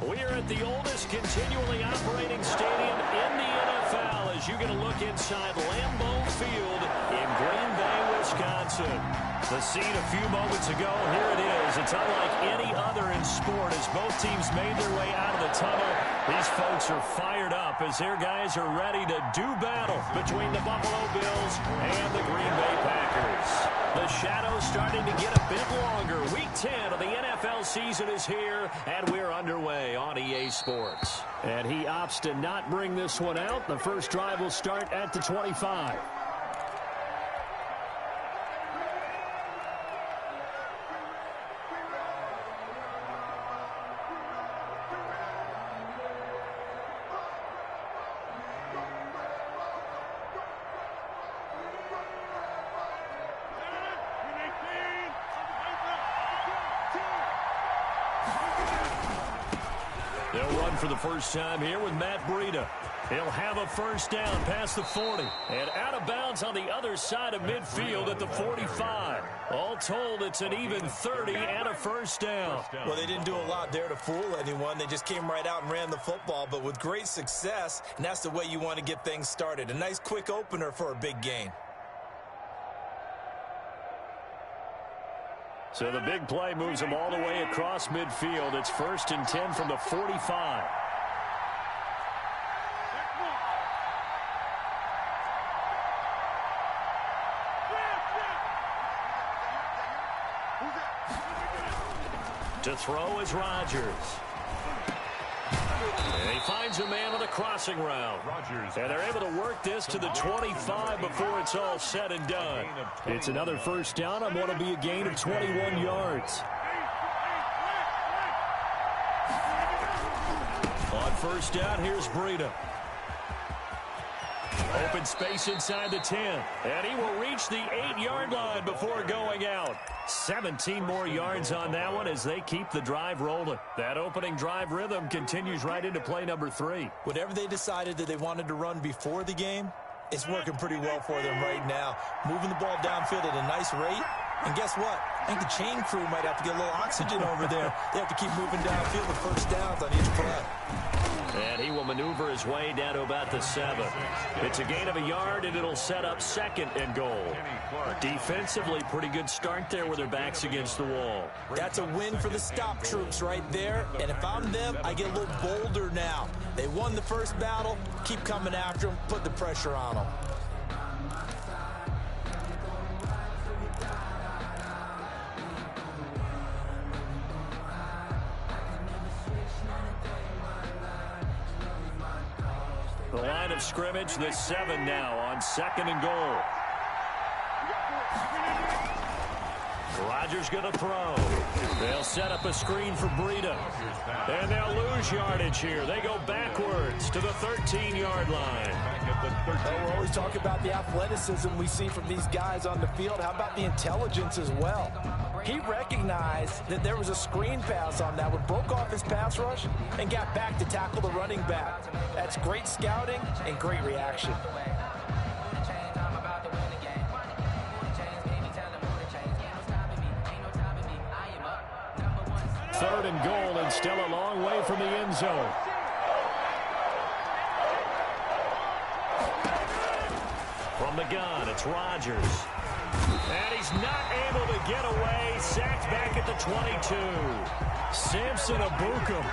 We are at the oldest continually operating stadium in the NFL as you get a look inside Lambeau Field in Green Bay, Wisconsin. The scene a few moments ago, here it is. It's unlike any other in sport as both teams made their way out of the tunnel. These folks are fired up as their guys are ready to do battle between the Buffalo Bills and the Green Bay Packers. The shadow's starting to get a bit longer. Week 10 of the NFL season is here, and we're underway on EA Sports. And he opts to not bring this one out. The first drive will start at the 25. For the first time here with Matt Breida. He'll have a first down past the 40 and out of bounds on the other side of midfield at the 45. All told, it's an even 30 and a first down. Well, they didn't do a lot there to fool anyone. They just came right out and ran the football, but with great success, and that's the way you want to get things started. A nice quick opener for a big gain. So the big play moves them all the way across midfield. It's 1st and 10 from the 45. To throw is Rodgers. And he finds a man on the crossing route. And they're able to work this to the 25 before it's all said and done. It's another first down on what will be a gain of 21 yards. On first down, here's Breida. Open space inside the 10. And he will reach the 8-yard line before going out. 17 more yards on that one as they keep the drive rolling. That opening drive rhythm continues right into play number 3. Whatever they decided that they wanted to run before the game, it's working pretty well for them right now. Moving the ball downfield at a nice rate. And guess what? I think the chain crew might have to get a little oxygen over there. They have to keep moving downfield with first downs on each play. And he will maneuver his way down to about the 7. It's a gain of a yard, and it'll set up 2nd and goal. Defensively, pretty good start there with their backs against the wall. That's a win for the stop troops right there. And if I'm them, I get a little bolder now. They won the first battle. Keep coming after them. Put the pressure on them. The line of scrimmage, the 7 now on 2nd and goal. Rodgers going to throw. They'll set up a screen for Breida. And they'll lose yardage here. They go backwards to the 13-yard line. We're always talking about the athleticism we see from these guys on the field. How about the intelligence as well? He recognized that there was a screen pass on that one, broke off his pass rush, and got back to tackle the running back. That's great scouting and great reaction. 3rd and goal, and still a long way from the end zone. From the gun, it's Rodgers. And he's not able to get away. Sacked back at the 22. Samson Abukum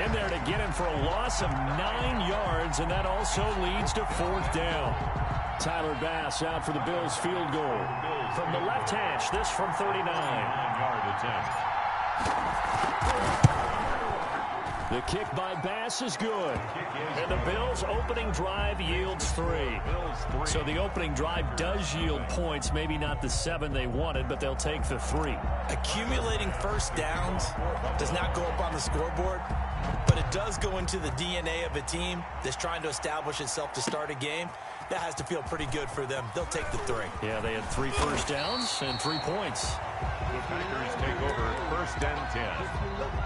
in there to get him for a loss of 9 yards, and that also leads to 4th down. Tyler Bass out for the Bills field goal. From the left hash, this from 39. 9-yard attempt. The kick by Bass is good. And the Bills' opening drive yields 3. So the opening drive does yield points, maybe not the 7 they wanted, but they'll take the 3. Accumulating first downs does not go up on the scoreboard, but it does go into the DNA of a team that's trying to establish itself to start a game. That has to feel pretty good for them. They'll take the 3. Yeah, they had 3 first downs and 3 points. The Packers take over 1st and 10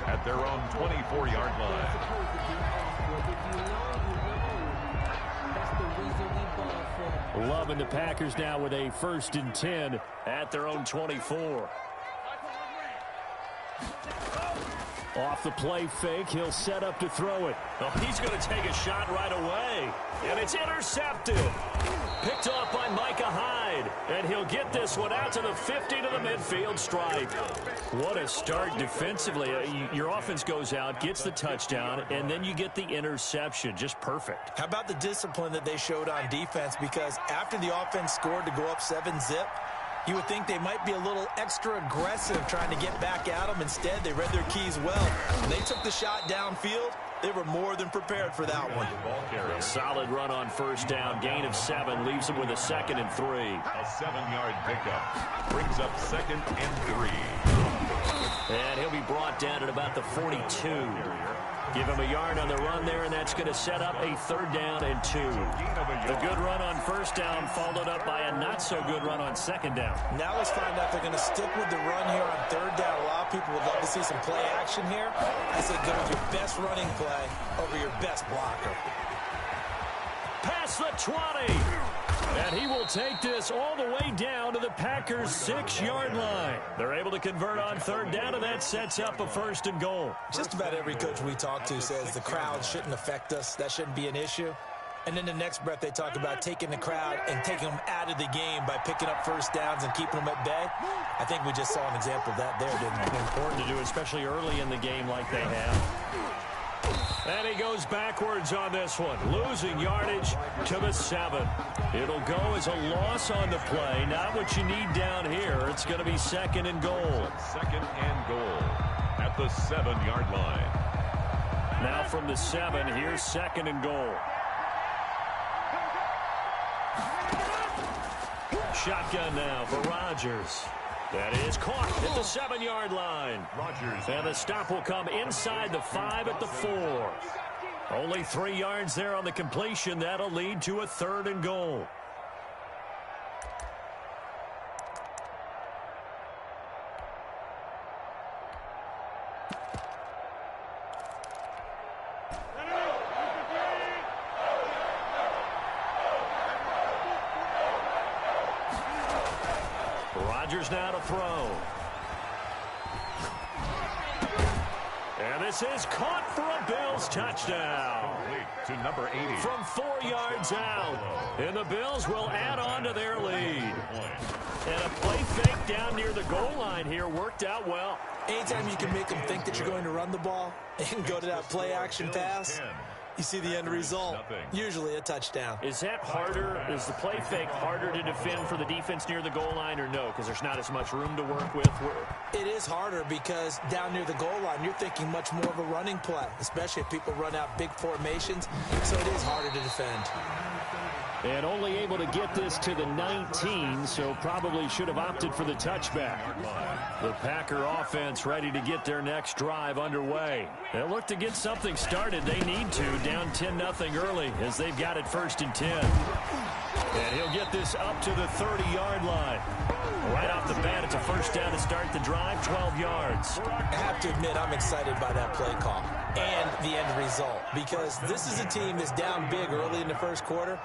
at their own 24-yard line. Loving the Packers now with a 1st and 10 at their own 24. Off the play fake, he'll set up to throw it. Oh, he's going to take a shot right away. And it's intercepted. Picked off by Micah Hyde. And he'll get this one out to the 50 to the midfield stripe. What a start defensively. Your offense goes out, gets the touchdown, and then you get the interception. Just perfect. How about the discipline that they showed on defense? Because after the offense scored to go up 7-zip, you would think they might be a little extra aggressive trying to get back at them. Instead, they read their keys well. When they took the shot downfield, they were more than prepared for that one. A solid run on first down. Gain of 7 leaves them with a 2nd and 3. A 7-yard pickup brings up 2nd and 3. And he'll be brought down at about the 42. Give him a yard on the run there, and that's going to set up a 3rd down and 2. The good run on first down followed up by a not-so-good run on 2nd down. Now let's find out if they're going to stick with the run here on 3rd down. A lot of people would love to see some play action here. I say go with your best running play over your best blocker. Past the 20. And he will take this all the way down to the Packers' 6-yard line. They're able to convert on 3rd down, and that sets up a 1st and goal. Just about every coach we talk to says the crowd shouldn't affect us. That shouldn't be an issue. And then the next breath, they talk about taking the crowd and taking them out of the game by picking up first downs and keeping them at bay. I think we just saw an example of that there, didn't we? Important to do, especially early in the game like they have. And he goes backwards on this one, losing yardage to the 7. It'll go as a loss on the play. Not what you need down here. It's going to be 2nd and goal. 2nd and goal at the 7-yard line. Now from the 7, here's 2nd and goal. Shotgun now for Rodgers. That is caught at the 7-yard line. Rodgers. And the stop will come inside the 5 at the 4. Only 3 yards there on the completion. That'll lead to a 3rd and goal. Rodgers now to throw. And this is caught for a Bills touchdown. To number 80. From 4 yards out. And the Bills will add on to their lead. And a play fake down near the goal line here worked out well. Anytime you can make them think that you're going to run the ball and go to that play action pass, you see the end result, usually a touchdown. Is that harder? Is the play fake harder to defend for the defense near the goal line or no? Because there's not as much room to work with. It is harder because down near the goal line, you're thinking much more of a running play, especially if people run out big formations. So it is harder to defend. And only able to get this to the 19, so probably should have opted for the touchback. The Packer offense ready to get their next drive underway. They'll look to get something started. They need to, down 10-0 early as they've got it 1st and 10. And he'll get this up to the 30-yard line. Right off the bat, it's a 1st down to start the drive, 12 yards. I have to admit, I'm excited by that play call and the end result because this is a team that's down big early in the 1st quarter.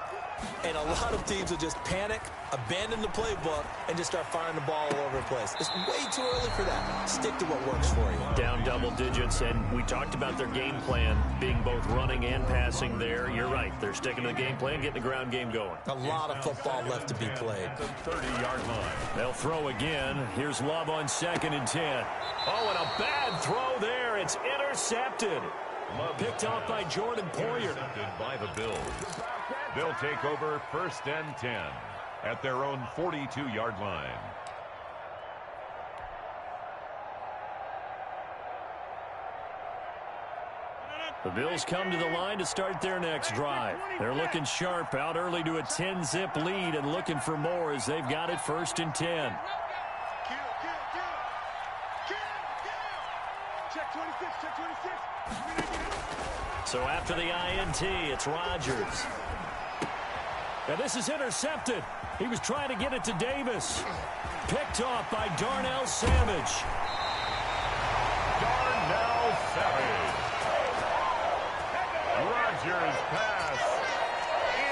And a lot of teams will just panic, abandon the playbook, and just start firing the ball all over the place. It's way too early for that. Stick to what works for you. Down double digits, and we talked about their game plan being both running and passing there. You're right. They're sticking to the game plan, getting the ground game going. A lot of football left to be played. 30-yard line. They'll throw again. Here's Love on 2nd and 10. Oh, and a bad throw there. It's intercepted. Picked off by Jordan Poyer. Intercepted by the Bills. They'll take over 1st and 10 at their own 42-yard line. The Bills come to the line to start their next drive. They're looking sharp, out early to a 10-zip lead and looking for more as they've got it 1st and 10. So after the INT, it's Rodgers. And this is intercepted. He was trying to get it to Davis. Picked off by Darnell Savage. Darnell Savage. Rodgers pass.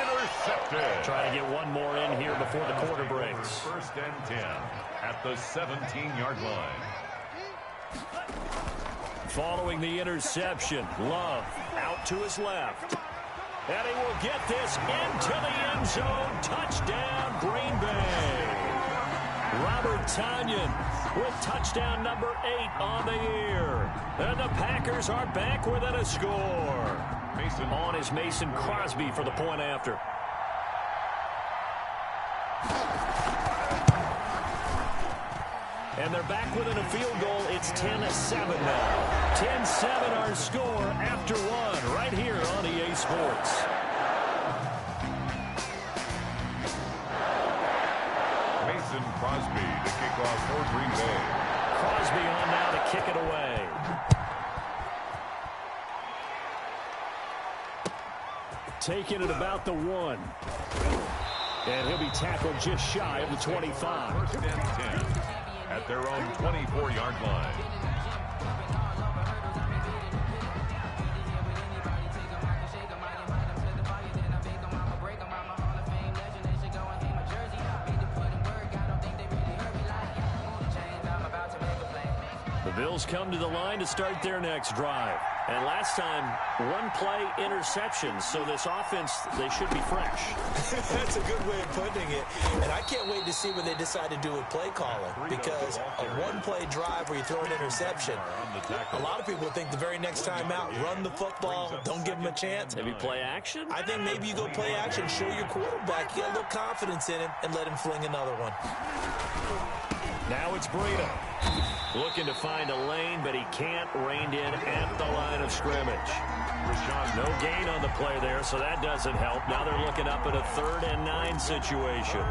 Intercepted. Trying to get one more in here before the quarter breaks. 1st and 10 at the 17-yard line. Following the interception, Love out to his left. And he will get this into the end zone. Touchdown, Green Bay. Robert Tonyan with touchdown number 8 on the year. And the Packers are back within a score. On is Mason Crosby for the point after. And they're back within a field goal. It's 10-7 now. 10-7 our score after one right here on EA Sports. Mason Crosby to kick off for Green Bay. Crosby on now to kick it away. Taking it about the 1. And he'll be tackled just shy of the 25. First and 10 at their own 24-yard line. The Bills come to the line to start their next drive. And last time, one-play interception. So this offense, they should be fresh. That's a good way of putting it. And I can't wait to see when they decide to do a play calling. Because a one-play drive where you throw an interception, a lot of people think the very next time out, run the football, don't give them a chance. Maybe play action? I think maybe you go play action, show your quarterback, you get a little confidence in him, and let him fling another one. Now it's Breida. Looking to find a lane, but he can't. Reined in at the line of scrimmage. No gain on the play there, so that doesn't help. Now they're looking up at a 3rd and 9 situation.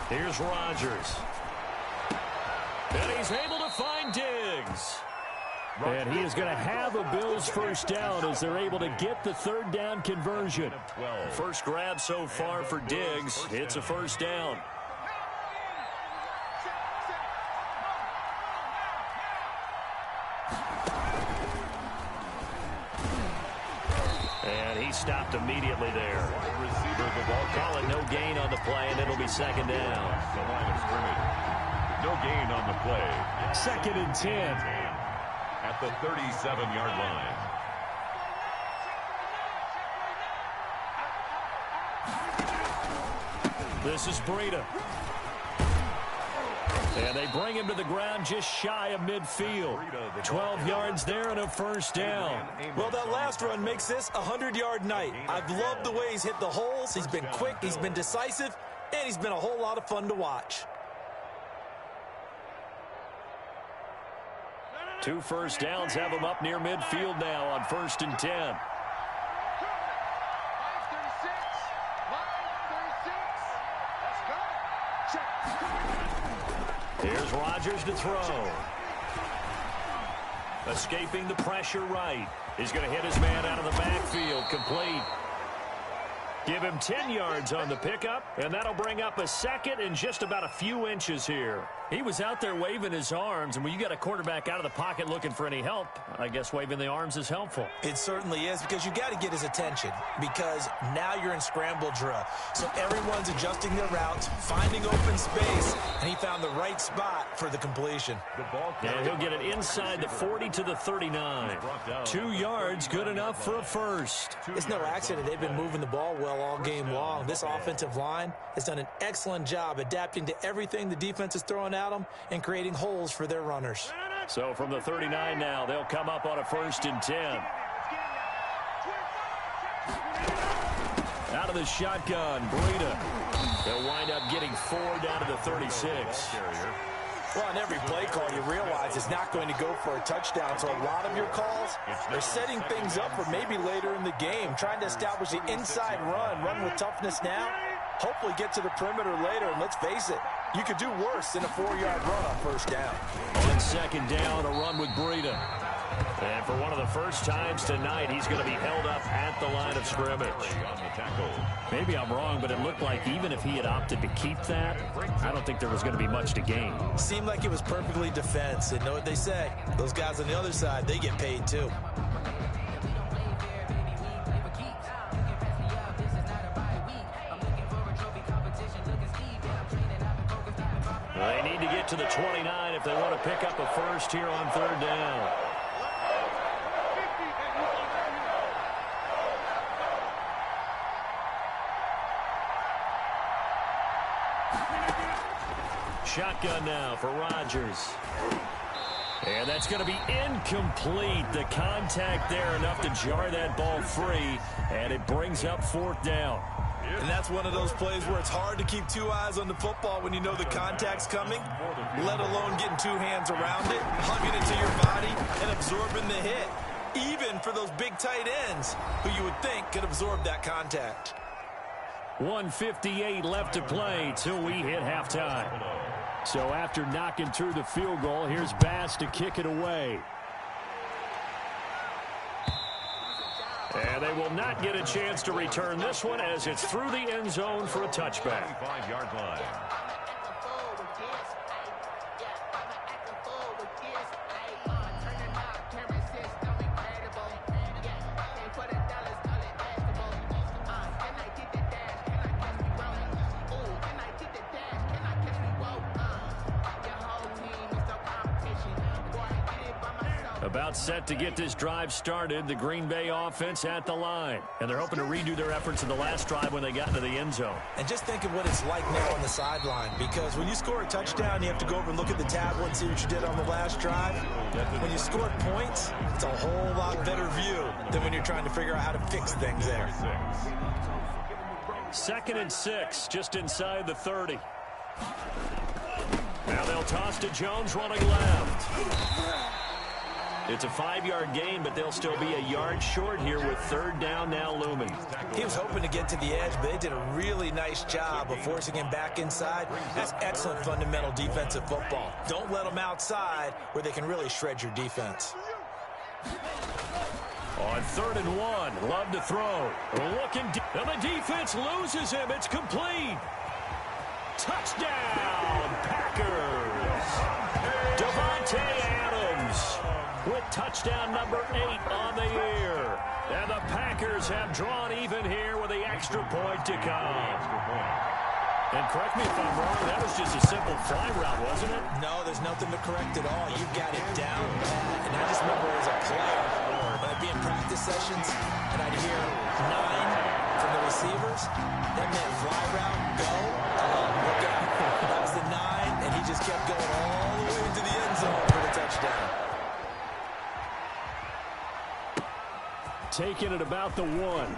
Here's Rodgers. And he's able to find Diggs. And he is going to have a Bills first down as they're able to get the 3rd down conversion. First grab so far for Diggs. It's a first down. And he stopped immediately there. Call it no gain on the play, and it'll be 2nd down. The line of scrimmage. No gain on the play. 2nd and 10. At the 37-yard line. This is Breida. And they bring him to the ground just shy of midfield. 12 yards there and a first down. Well, that last run makes this a 100-yard night. I've loved the way he's hit the holes. He's been quick, he's been decisive, and he's been a whole lot of fun to watch. 2 first downs have him up near midfield now on 1st and 10. Here's Rodgers to throw. Escaping the pressure right. He's going to hit his man out of the backfield. Complete. Give him 10 yards on the pickup, and that'll bring up a 2nd and just about a few inches here. He was out there waving his arms, and when you got a quarterback out of the pocket looking for any help, I guess waving the arms is helpful. It certainly is, because you got to get his attention, because now you're in scramble drill. So everyone's adjusting their routes, finding open space, and he found the right spot for the completion. And he'll get it inside the 40 to the 39. 2 yards, good enough for a first. It's no accident they've been moving the ball well all game long. This offensive line has done an excellent job adapting to everything the defense is throwing at them and creating holes for their runners. So from the 39 now, they'll come up on a 1st and 10. Out of the shotgun, Breida. They'll wind up getting 4 down to the 36. Well, on every play call, you realize it's not going to go for a touchdown. So a lot of your calls are setting things up for maybe later in the game, trying to establish the inside run with toughness now, hopefully get to the perimeter later. And let's face it, you could do worse than a 4-yard run on 1st down. On 2nd down, a run with Breida. And for one of the first times tonight, he's going to be held up at the line of scrimmage. On the tackle. Maybe I'm wrong, but it looked like even if he had opted to keep that, I don't think there was going to be much to gain. Seemed like it was perfectly defense. And know what they say? Those guys on the other side, they get paid too. They need to get to the 29 if they want to pick up a first here on third down. Shotgun now for Rodgers. And that's going to be incomplete. The contact there enough to jar that ball free, and it brings up fourth down. And that's one of those plays where it's hard to keep two eyes on the football when you know the contact's coming, let alone getting two hands around it, hugging it to your body, and absorbing the hit, even for those big tight ends who you would think could absorb that contact. 1:58 left to play till we hit halftime. So after knocking through the field goal, here's Bass to kick it away. And they will not get a chance to return this one as it's through the end zone for a touchback. 5-yard line. About set to get this drive started, the Green Bay offense at the line. And they're hoping to redo their efforts in the last drive when they got into the end zone. And just think of what it's like now on the sideline, because when you score a touchdown, you have to go over and look at the tablet and see what you did on the last drive. When you score points, it's a whole lot better view than when you're trying to figure out how to fix things there. 2nd and 6, just inside the 30. Now they'll toss to Jones running left. It's a 5-yard gain, but they'll still be a yard short here with third down now looming. He was hoping to get to the edge, but they did a really nice job of forcing him back inside. That's excellent fundamental defensive football. Don't let them outside where they can really shred your defense. On 3rd and 1, Love to throw. Looking deep, and the defense loses him. It's complete. Touchdown, Packers. Devontae Adams with touchdown number 8 on the year. And the Packers have drawn even here with the extra point to come. And correct me if I'm wrong, that was just a simple fly route, wasn't it? No, there's nothing to correct at all. You've got it down pat. And I just remember as a player, when I'd be in practice sessions, and I'd hear 9 from the receivers, that meant fly route, go, look out. That was the 9, and he just kept going all the way into the end zone for the touchdown. Taking it about the 1.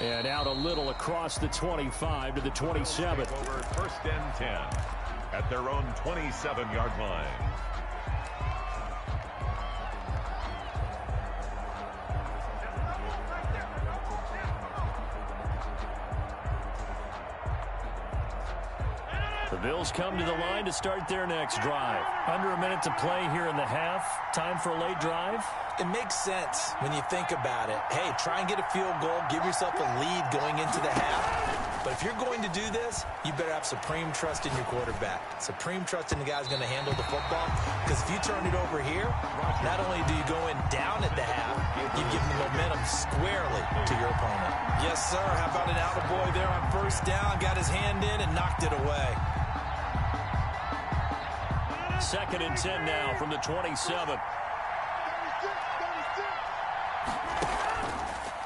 And out a little across the 25 to the 27. Over 1st and 10 at their own 27-yard line. The Bills come to the line to start their next drive. Under a minute to play here in the half. Time for a late drive. It makes sense when you think about it. Hey, try and get a field goal. Give yourself a lead going into the half. But if you're going to do this, you better have supreme trust in your quarterback. Supreme trust in the guy's going to handle the football. Because if you turn it over here, not only do you go in down at the half, you give the momentum squarely to your opponent. Yes, sir. How about an attaboy there on 1st down? Got his hand in and knocked it away. 2nd and 10 now from the 27.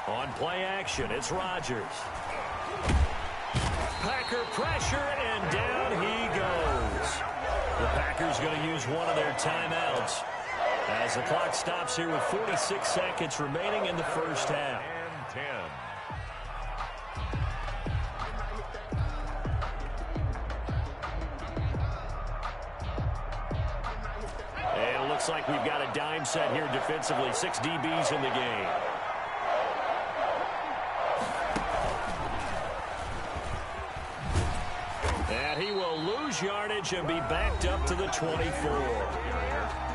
On play action, it's Rodgers. Packer pressure, and down he goes. The Packers going to use one of their timeouts as the clock stops here with 46 seconds remaining in the first half. And 10. And it looks like we've got a dime set here defensively. 6 DBs in the game. And he will lose yardage and be backed up to the 24.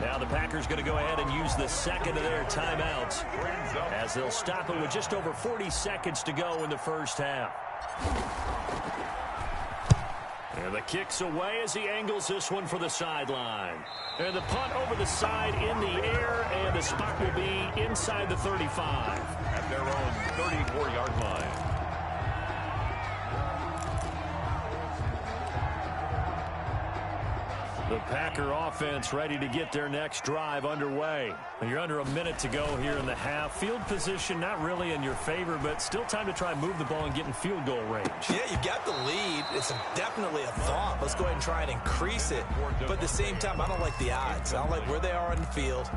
Now the Packers going to go ahead and use the second of their timeouts as they'll stop it with just over 40 seconds to go in the first half. And the kick's away as he angles this one for the sideline. And the punt over the side in the air, and the spot will be inside the 35. At their own 34-yard line. The Packer offense ready to get their next drive underway. You're under a minute to go here in the half. Field position not really in your favor, but still time to try and move the ball and get in field goal range. Yeah, you've got the lead. It's definitely a thought. Let's go ahead and try and increase it. But at the same time, I don't like the odds. I don't like where they are on the field.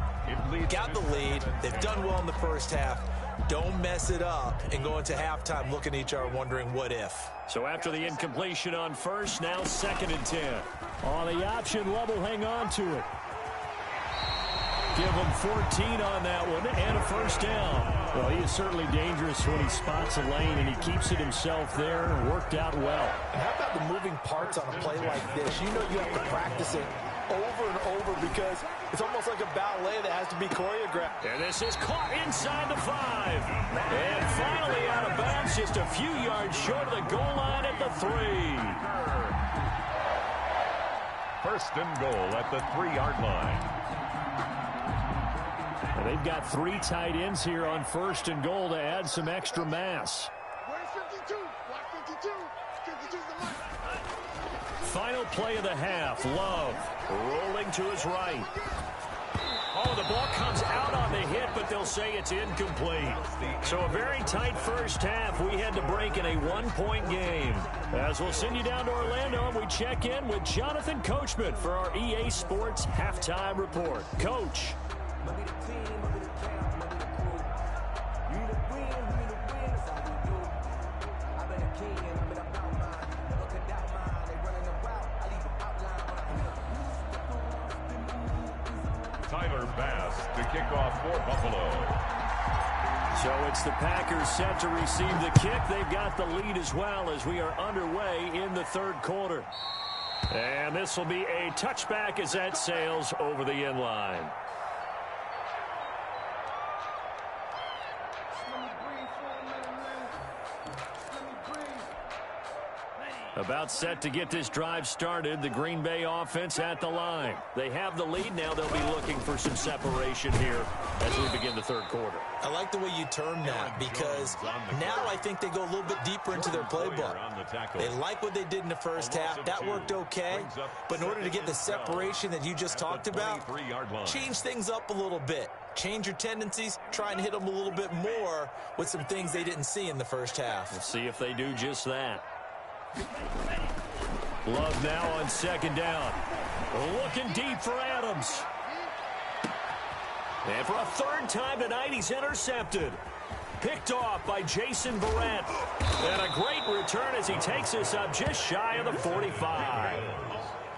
Got the lead. They've done well in the first half. Don't mess it up and go into halftime looking at each other wondering what if. So after the incompletion on first, now 2nd and 10. On the option level, hang on to it. Give him 14 on that one and a first down. Well, he is certainly dangerous when he spots a lane and he keeps it himself there. Worked out well. And how about the moving parts on a play like this? You know you have to practice it over and over because it's almost like a ballet that has to be choreographed. And this is caught inside the 5. And finally out of bounds, just a few yards short of the goal line at the 3. First and goal at the 3-yard line. Well, they've got 3 tight ends here on first and goal to add some extra mass. Where's 52? Block 52. 52's the line. Final play of the half. Love rolling to his right. Oh, the ball comes out on the hit, but they'll say it's incomplete. So a very tight first half. We had to break in a 1-point game. As we'll send you down to Orlando, and we check in with Jonathan Coachman for our EA Sports Halftime Report. Coach. To kick off for Buffalo. So it's the Packers set to receive the kick. They've got the lead as well as we are underway in the third quarter. And this will be a touchback as that sails over the end line. About set to get this drive started. The Green Bay offense at the line. They have the lead. Now they'll be looking for some separation here as we begin the third quarter. I like the way you term that because now I think they go a little bit deeper into their playbook. They like what they did in the first half. That worked okay. But in order to get the separation that you just talked about, change things up a little bit. Change your tendencies. Try and hit them a little bit more with some things they didn't see in the first half. We'll see if they do just that. Love now on second down. Looking deep for Adams. And for a third time tonight, he's intercepted. Picked off by Jason Verrett. And a great return as he takes this up just shy of the 45.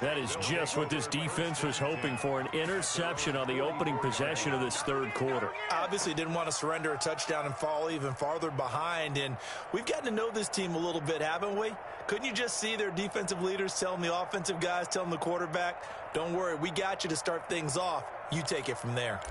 That is just what this defense was hoping for, an interception on the opening possession of this third quarter. Obviously didn't want to surrender a touchdown and fall even farther behind, and we've gotten to know this team a little bit, haven't we? Couldn't you just see their defensive leaders telling the offensive guys, telling the quarterback, don't worry, we got you to start things off. You take it from there.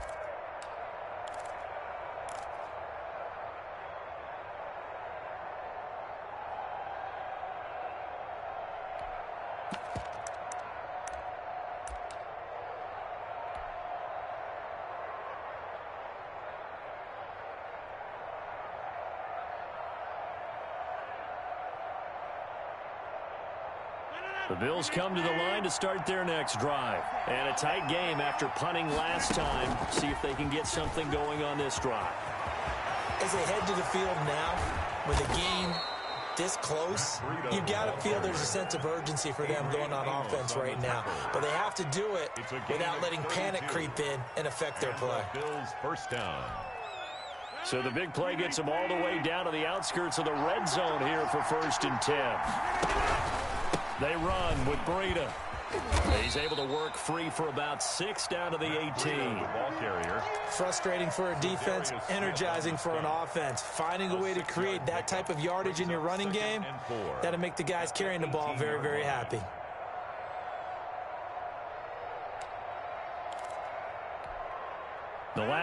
The Bills come to the line to start their next drive. And a tight game after punting last time. See if they can get something going on this drive. As they head to the field now, with a game this close, you've got to feel there's a sense of urgency for them going on offense right now. But they have to do it without letting panic creep in and affect their play. Bills first down. So the big play gets them all the way down to the outskirts of the red zone here for 1st and 10. They run with Breida. He's able to work free for about 6 down to the 18. Ball carrier. Frustrating for a defense, energizing for an offense. Finding a way to create that type of yardage in your running game, that'll make the guys carrying the ball very, very happy.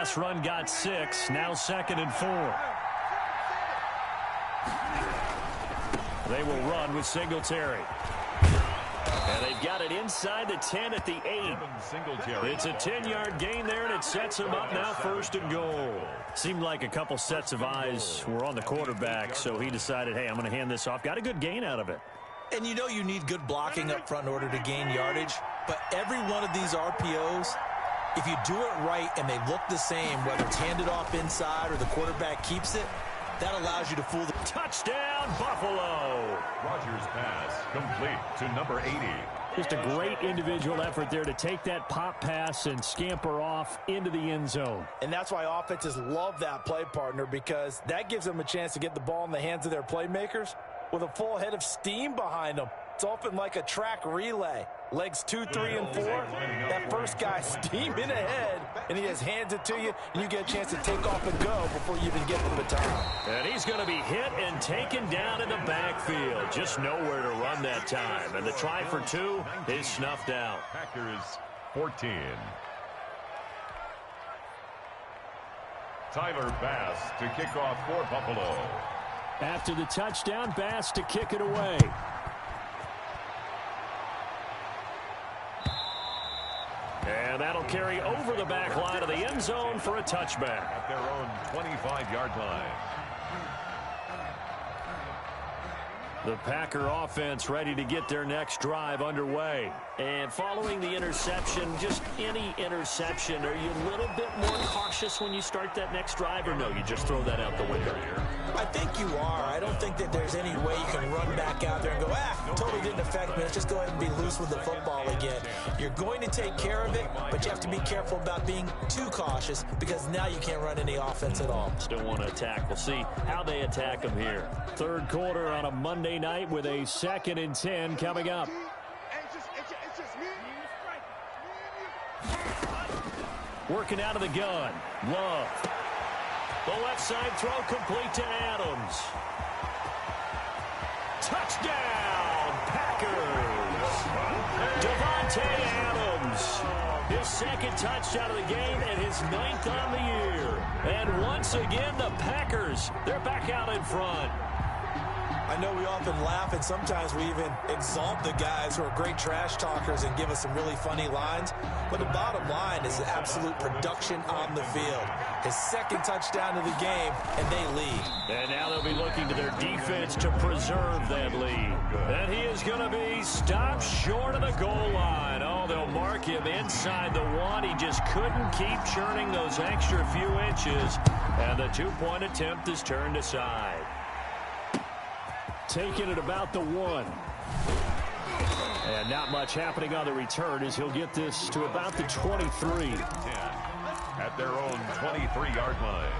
pass run got 6. Now 2nd and 4. They will run with Singletary. And they've got it inside the 10 at the 8. It's a 10-yard gain there, and it sets them up now 1st and goal. Seemed like a couple sets of eyes were on the quarterback, so he decided, hey, I'm going to hand this off. Got a good gain out of it. And you know you need good blocking up front in order to gain yardage, but every one of these RPOs, if you do it right and they look the same, whether it's handed off inside or the quarterback keeps it, that allows you to fool the... Touchdown, Buffalo! Rodgers' pass complete to number 80. Just a great individual effort there to take that pop pass and scamper off into the end zone. And that's why offenses love that play, partner, because that gives them a chance to get the ball in the hands of their playmakers with a full head of steam behind them. It's often like a track relay. Legs 2, 3, and 4. That first guy steaming ahead, and he just hands it to you, and you get a chance to take off and go before you even get the baton. And he's going to be hit and taken down in the backfield. Just nowhere to run that time. And the try for 2 is snuffed out. Packers 14. Tyler Bass to kick off for Buffalo. After the touchdown, Bass to kick it away. And that'll carry over the back line of the end zone for a touchback. At their own 25-yard line. The Packer offense ready to get their next drive underway. And following the interception, just any interception, are you a little bit more cautious when you start that next drive, or no, you just throw that out the window here? I think you are. I don't think that there's any way you can run back out there and go, totally didn't affect me. Let's just go ahead and be loose with the football again. You're going to take care of it, but you have to be careful about being too cautious because now you can't run any offense at all. Still want to attack. We'll see how they attack them here. Third quarter on a Monday night with a 2nd and 10 coming up. Working out of the gun. Love. The left side throw complete to Adams. Touchdown, Packers. Devontae Adams. His 2nd touchdown of the game and his 9th on the year. And once again, the Packers, they're back out in front. I know we often laugh, and sometimes we even exalt the guys who are great trash talkers and give us some really funny lines. But the bottom line is absolute production on the field. His 2nd touchdown of the game, and they lead. And now they'll be looking to their defense to preserve that lead. And he is going to be stopped short of the goal line. Oh, they'll mark him inside the 1. He just couldn't keep churning those extra few inches. And the 2-point attempt is turned aside. Taking it about the 1. And not much happening on the return as he'll get this to about the 23. At their own 23-yard line.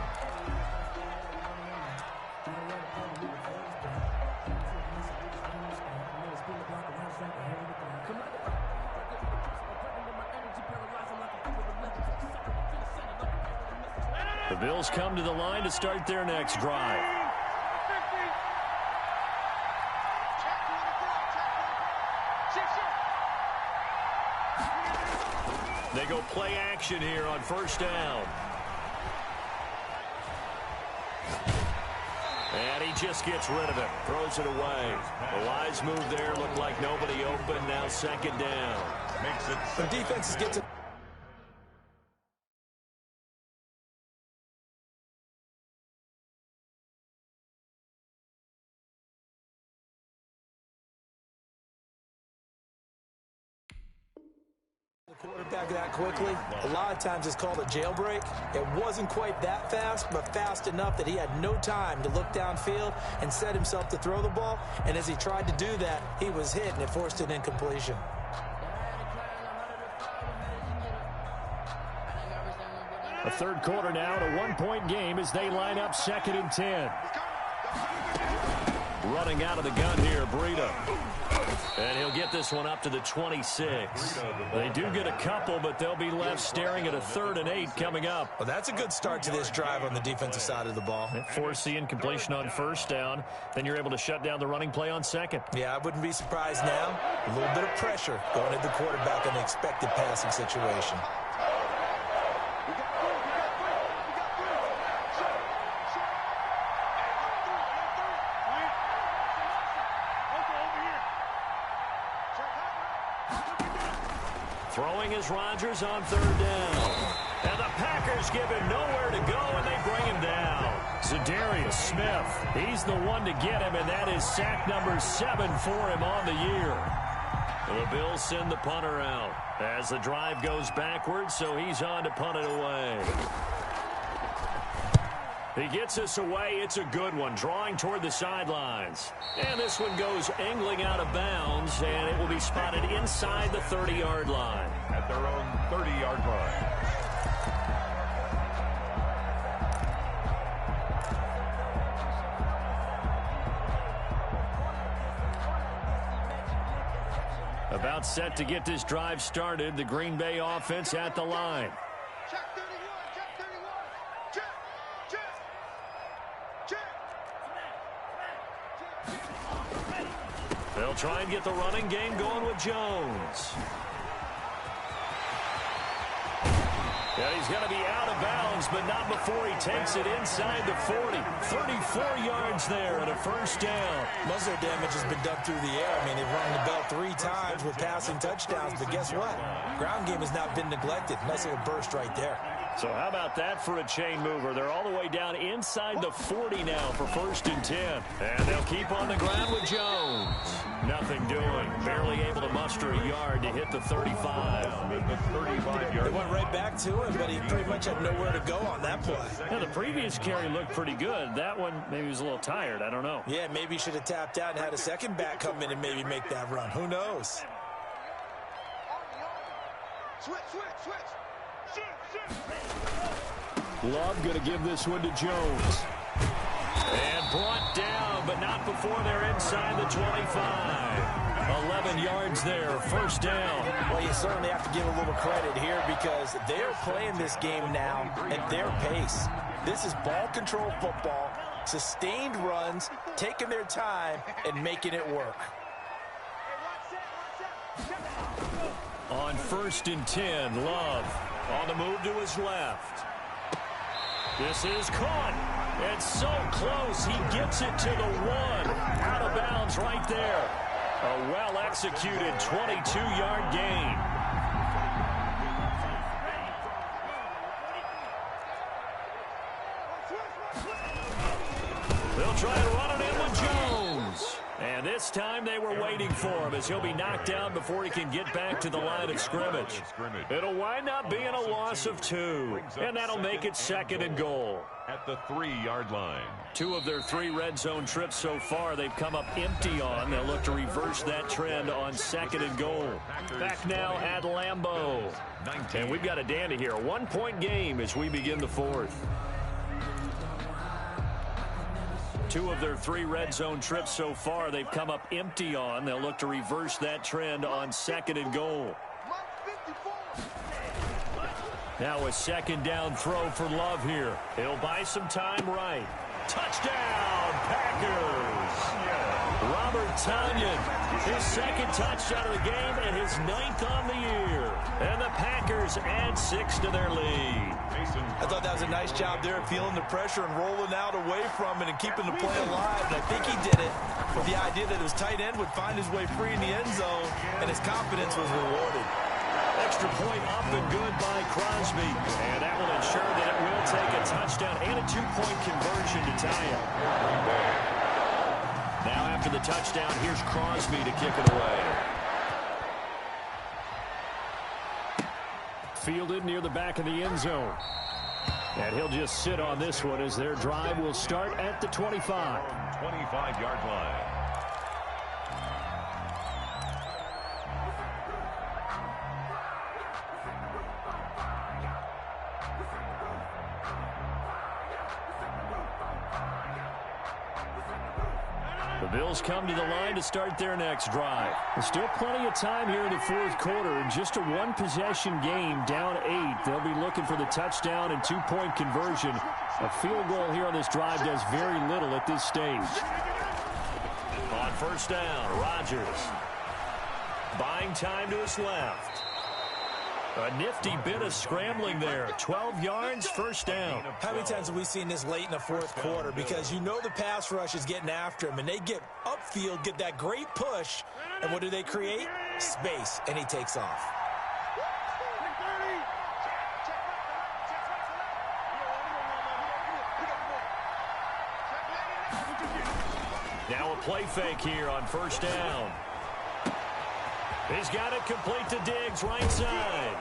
The Bills come to the line to start their next drive. They go play action here on 1st down. And he just gets rid of it. Throws it away. The wise move there. Looked like nobody open. Now 2nd down. Makes it. The defenses get to... quarterback that quickly. A lot of times it's called a jailbreak. It wasn't quite that fast, but fast enough that he had no time to look downfield and set himself to throw the ball. And as he tried to do that, he was hit, and it forced an incompletion. A third quarter now at a 1-point game as they line up 2nd and 10. Running out of the gun here, Breida. And he'll get this one up to the 26. They do get a couple, but they'll be left staring at a 3rd and 8 coming up. Well, that's a good start to this drive on the defensive side of the ball. Force the incompletion on 1st down. Then you're able to shut down the running play on 2nd. Yeah, I wouldn't be surprised now. A little bit of pressure going at the quarterback in an expected passing situation. Throwing is Rodgers on third down. And the Packers give him nowhere to go, and they bring him down. Zadarius Smith, he's the one to get him, and that is sack number 7 for him on the year. The Bills send the punter out as the drive goes backwards, so he's on to punt it away. He gets us away. It's a good one, drawing toward the sidelines. And this one goes angling out of bounds, and it will be spotted inside the 30-yard line. At their own 30-yard line. About set to get this drive started. The Green Bay offense at the line. Check 31, check 31. Check. They'll try and get the running game going with Jones. And he's going to be out of bounds, but not before he takes it inside the 40. 34 yards there and a first down. Muzzle damage has been done through the air. I mean, they've rung the bell 3 times with passing touchdowns, but guess what? Ground game has not been neglected. Nice little burst right there. So how about that for a chain mover? They're all the way down inside the 40 now for 1st and 10. And they'll keep on the ground with Jones. Nothing doing. Barely able to muster a yard to hit the 35. The 35-yard. They went right back to him, but he pretty much had nowhere to go on that play. Yeah, the previous carry looked pretty good. That one, maybe he was a little tired. I don't know. Yeah, maybe he should have tapped out and had a second back come in and maybe make that run. Who knows? Switch. Love going to give this one to Jones. And brought down, but not before they're inside the 25. 11 yards there, 1st down. Well, you certainly have to give a little credit here because they're playing this game now at their pace. This is ball control football, sustained runs, taking their time, and making it work. On 1st and 10, Love on the move to his left. This is caught. It's so close. He gets it to the 1. Out of bounds right there. A well-executed 22-yard gain. They'll try and run it in with Jones. And this time they were waiting for him as he'll be knocked down before he can get back to the line of scrimmage. It'll wind up being a loss of 2. And that'll make it 2nd and goal. At the 3-yard line. 2 of their 3 red zone trips so far they've come up empty on. They'll look to reverse that trend on 2nd and goal. Back now at Lambeau. And we've got a dandy here. A 1-point game as we begin the 4th. 2 of their 3 red zone trips so far they've come up empty on. They'll look to reverse that trend on 2nd and goal. Now a 2nd down throw for Love here. He'll buy some time right. Touchdown, Packers! Robert Tonyan, his 2nd touchdown of the game and his 9th on the year. And the Packers add 6 to their lead. I thought that was a nice job there of feeling the pressure and rolling out away from it and keeping the play alive. And I think he did it with the idea that his tight end would find his way free in the end zone, and his confidence was rewarded. Extra point up and good by Crosby. And that will ensure that it will take a touchdown and a 2-point conversion to tie it. Now after the touchdown, here's Crosby to kick it away. Fielded near the back of the end zone. And he'll just sit on this one as their drive will start at the 25. 25-yard line. The Bills come to the line to start their next drive. There's still plenty of time here in the 4th quarter. Just a 1-possession game, down 8. They'll be looking for the touchdown and 2-point conversion. A field goal here on this drive does very little at this stage. On 1st down, Rodgers. Buying time to his left. A nifty bit of scrambling there. 12 yards, 1st down. How many times have we seen this late in the 4th quarter? Because you know the pass rush is getting after him, and they get upfield, get that great push, and what do they create? Space, and he takes off. Now a play fake here on first down. He's got it complete to Diggs, right side.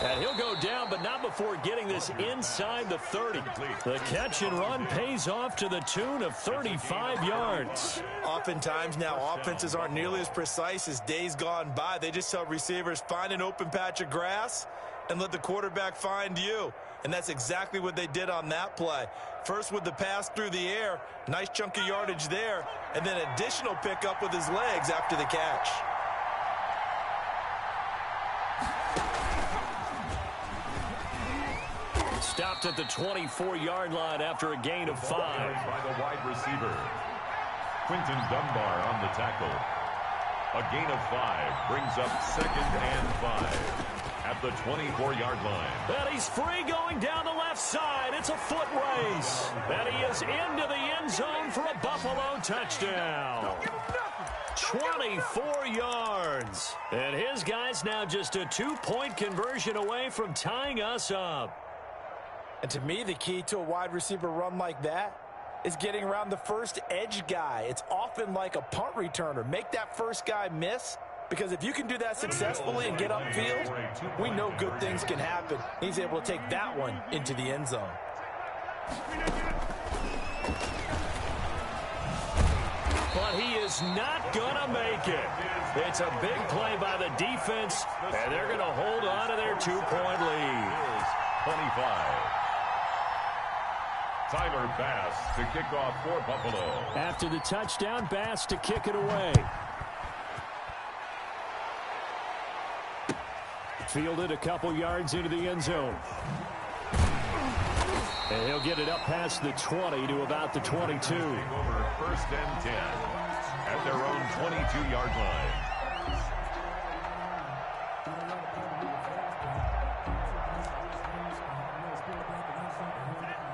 And he'll go down, but not before getting this inside the 30. The catch and run pays off to the tune of 35 yards. Oftentimes now, offenses aren't nearly as precise as days gone by. They just tell receivers, find an open patch of grass and let the quarterback find you. And that's exactly what they did on that play. First with the pass through the air, nice chunk of yardage there, and then additional pickup with his legs after the catch. Stopped at the 24-yard line after a gain of 5. By the wide receiver. Quinton Dunbar on the tackle. A gain of 5 brings up 2nd and 5 at the 24-yard line. And he's free going down the left side. It's a foot race. And he is into the end zone for a Buffalo touchdown. 24 yards. And his guy's now just a 2-point conversion away from tying us up. And to me, the key to a wide receiver run like that is getting around the first edge guy. It's often like a punt returner. Make that first guy miss, because if you can do that successfully and get upfield, we know good things can happen. He's able to take that one into the end zone. But he is not going to make it. It's a big play by the defense, and they're going to hold on to their 2-point lead. 25. Tyler Bass to kick off for Buffalo. After the touchdown, Bass to kick it away. Fielded a couple yards into the end zone. And he'll get it up past the 20 to about the 22. Over 1st and 10 at their own 22-yard line.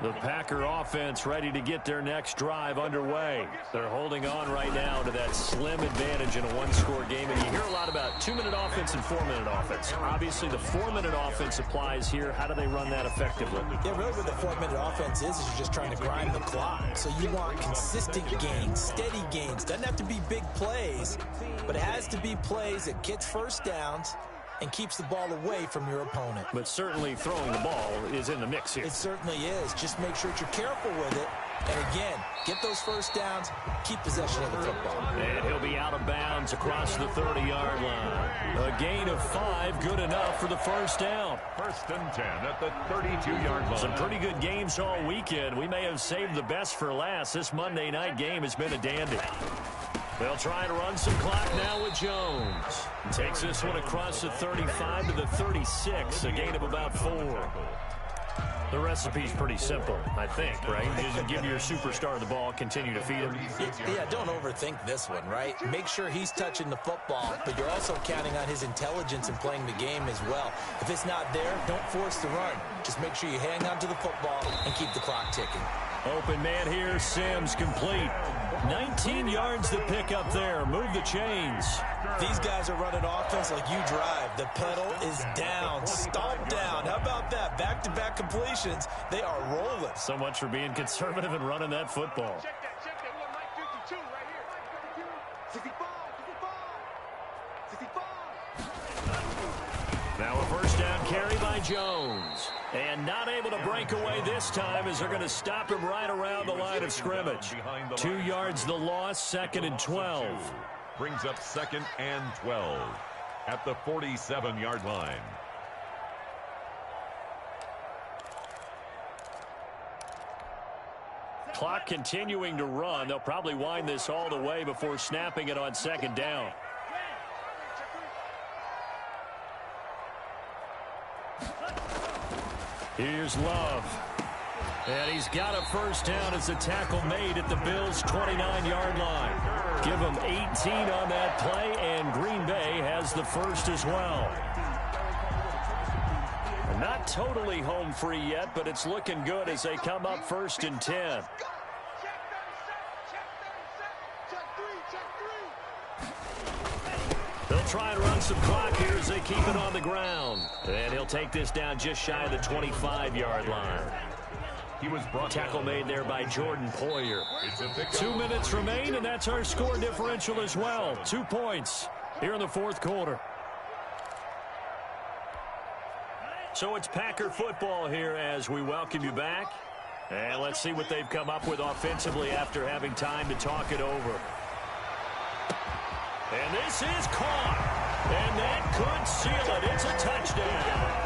The Packer offense ready to get their next drive underway. They're holding on right now to that slim advantage in a one-score game. And you hear a lot about 2-minute offense and 4-minute offense. Obviously, the 4-minute offense applies here. How do they run that effectively? Yeah, really what the 4-minute offense is you're just trying to grind the clock. So you want consistent gains, steady gains. Doesn't have to be big plays, but it has to be plays that gets first downs and keeps the ball away from your opponent. But certainly throwing the ball is in the mix here. It certainly is. Just make sure that you're careful with it. And again, get those first downs, keep possession of the football. And he'll be out of bounds across the 30-yard line. A gain of 5, good enough for the first down. 1st and 10 at the 32-yard line. Some pretty good games all weekend. We may have saved the best for last. This Monday night game has been a dandy. They'll try to run some clock now with Jones. Takes this one across the 35 to the 36, a gain of about 4. The recipe's pretty simple, I think, right? Just give your superstar the ball, continue to feed him. Yeah, don't overthink this one, right? Make sure he's touching the football, but you're also counting on his intelligence in playing the game as well. If it's not there, don't force the run. Just make sure you hang on to the football and keep the clock ticking. Open man here, Sims complete. 19 yards to pick up there. Move the chains. These guys are running offense like you drive. The pedal is down, stomp down. How about that? Back-to-back completions. They are rolling. So much for being conservative and running that football. Check that. We want Mike 52 right here. 65, 65. Now a first down carry by Jones. And not able to break away this time as they're going to stop him right around the line of scrimmage. 2 yards the loss, 2nd and 12. Brings up 2nd and 12 at the 47-yard line. Clock continuing to run. They'll probably wind this all the way before snapping it on 2nd down. Here's Love. And he's got a first down as a tackle made at the Bills' 29-yard line. Give them 18 on that play, and Green Bay has the first as well. Not totally home free yet, but it's looking good as they come up 1st and 10. They'll try and run some clock here as they keep it on the ground. And he'll take this down just shy of the 25-yard line. He was brought Tackle down. made there by Jordan Poyer. It's a pickup. 2 minutes remain, and that's our score differential as well. 2 points here in the fourth quarter. So it's Packer football here as we welcome you back. And let's see what they've come up with offensively after having time to talk it over. And this is caught. And that could seal it. It's a touchdown.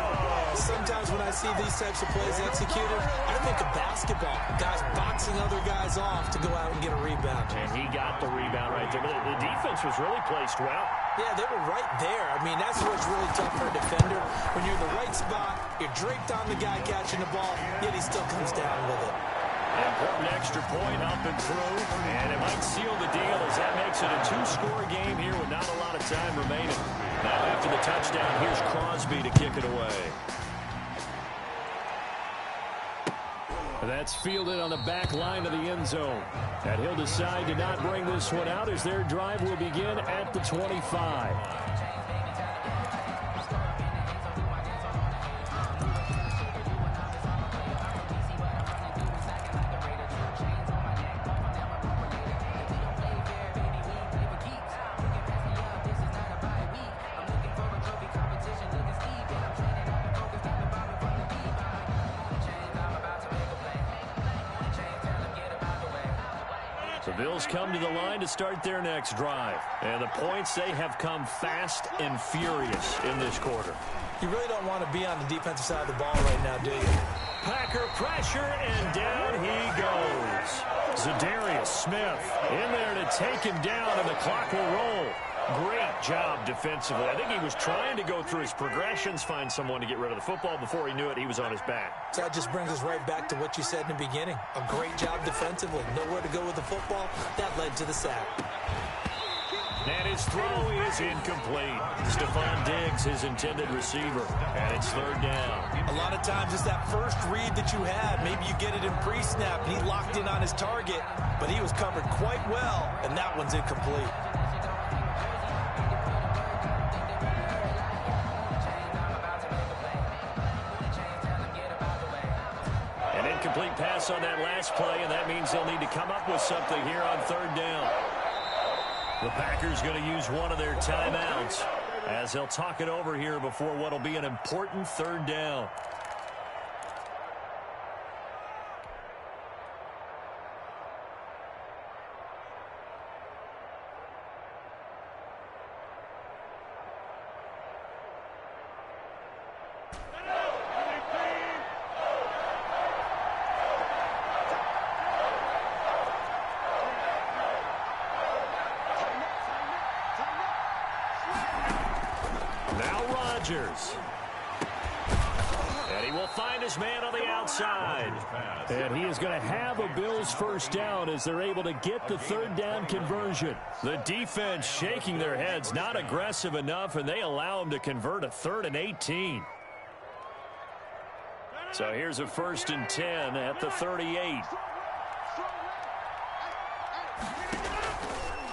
Sometimes when I see these types of plays executed, I think of basketball. Guys boxing other guys off to go out and get a rebound. And he got the rebound right there. But the defense was really placed well. Yeah, they were right there. I mean, that's what's really tough for a defender. When you're in the right spot, you're draped on the guy catching the ball, yet he still comes down with it. Important extra point up and through. And it might seal the deal as that makes it a 2-score game here with not a lot of time remaining. Now after the touchdown, here's Crosby to kick it away. That's fielded on the back line of the end zone. And he'll decide to not bring this one out as their drive will begin at the 25. The Bills come to the line to start their next drive. And the points, they have come fast and furious in this quarter. You really don't want to be on the defensive side of the ball right now, do you? Packer pressure, and down he goes. Zadarius Smith in there to take him down, and the clock will roll. Great job defensively. I think he was trying to go through his progressions, find someone to get rid of the football. Before he knew it, he was on his back. So that just brings us right back to what you said in the beginning. A great job defensively. Nowhere to go with the football. That led to the sack. And his throw is incomplete. Stephon Diggs, his intended receiver. And it's third down. A lot of times it's that first read that you had. Maybe you get it in pre-snap, and he locked in on his target, but he was covered quite well, and that one's incomplete. An incomplete pass on that last play, and that means they'll need to come up with something here on third down. The Packers going to use one of their timeouts as they'll talk it over here before what will be an important third down. And he will find his man on the outside. And he is going to have a Bills first down as they're able to get the third down conversion. The defense shaking their heads, not aggressive enough, and they allow him to convert a 3rd and 18. So here's a 1st and 10 at the 38.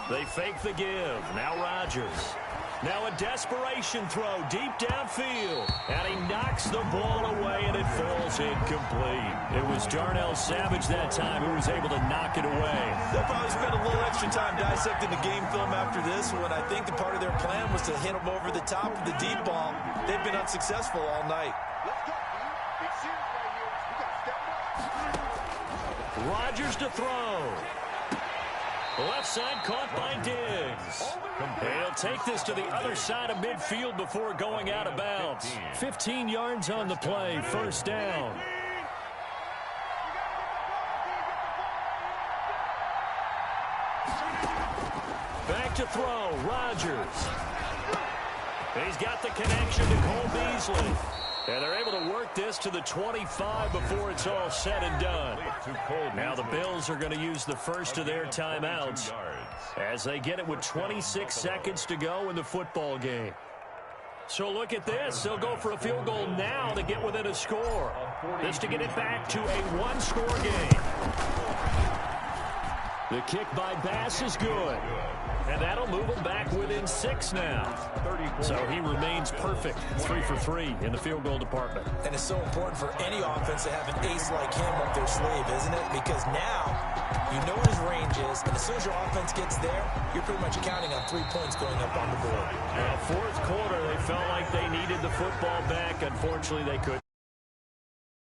They fake the give. Now Rodgers. Now a desperation throw deep downfield. And he knocks the ball away, and it falls incomplete. It was Darnell Savage that time who was able to knock it away. They'll probably spend a little extra time dissecting the game film after this one. I think the part of their plan was to hit him over the top of the deep ball. They've been unsuccessful all night. Rodgers to throw. Left side caught by Diggs. He'll take this to the other side of midfield before going out of bounds. 15 yards on the play, first down. Back to throw, Rodgers. He's got the connection to Cole Beasley. And they're able to work this to the 25 before it's all said and done. Now the Bills are going to use the first of their timeouts as they get it with 26 seconds to go in the football game. So look at this. They'll go for a field goal now to get within a score. This to get it back to a one-score game. The kick by Bass is good. And that'll move them back within and 6 now. So he remains perfect, 3 for 3 in the field goal department. And it's so important for any offense to have an ace like him up their sleeve, isn't it? Because now you know what his range is, and as soon as your offense gets there, you're pretty much counting on 3 points going up on the board. Fourth quarter, they felt like they needed the football back. Unfortunately, they couldn't.